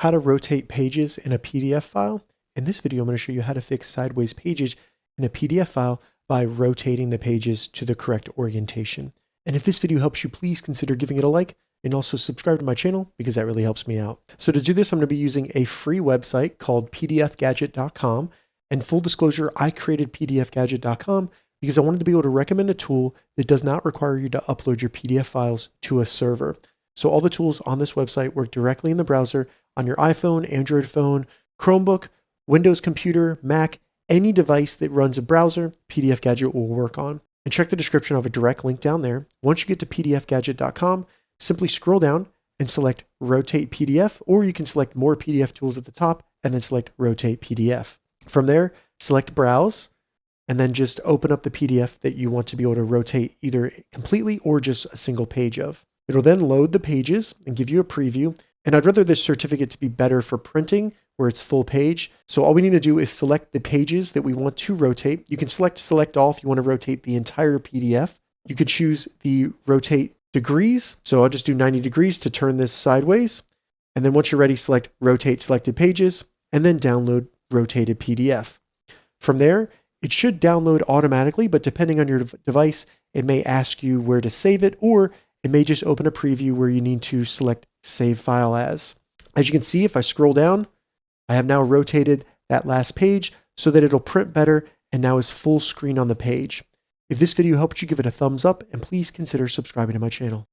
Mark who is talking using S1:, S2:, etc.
S1: how to rotate pages in a PDF file. In this video, I'm going to show you how to fix sideways pages in a PDF file by rotating the pages to the correct orientation. And if this video helps you, please consider giving it a like and also subscribe to my channel because that really helps me out. So to do this, I'm going to be using a free website called PDFGadget.com. And full disclosure, I created PDFGadget.com because I wanted to be able to recommend a tool that does not require you to upload your PDF files to a server. So all the tools on this website work directly in the browser on your iPhone, Android phone, Chromebook, Windows computer, Mac, any device that runs a browser, PDFGadget will work on. And check the description of a direct link down there. Once you get to PDFGadget.com, simply scroll down and select Rotate PDF, or you can select more PDF tools at the top and then select Rotate PDF. From there, select Browse, and then just open up the PDF that you want to be able to rotate either completely or just a single page of. It'll then load the pages and give you a preview. And I'd rather this certificate to be better for printing where it's full page. So all we need to do is select the pages that we want to rotate. You can select all if you want to rotate the entire PDF. You could choose the rotate degrees. So I'll just do 90 degrees to turn this sideways. And then once you're ready, select rotate selected pages and then download rotated PDF. From there, it should download automatically, but depending on your device, it may ask you where to save it, or it may just open a preview where you need to select Save File As. As you can see, if I scroll down, I have now rotated that last page so that it'll print better and now is full screen on the page. If this video helped you, give it a thumbs up and please consider subscribing to my channel.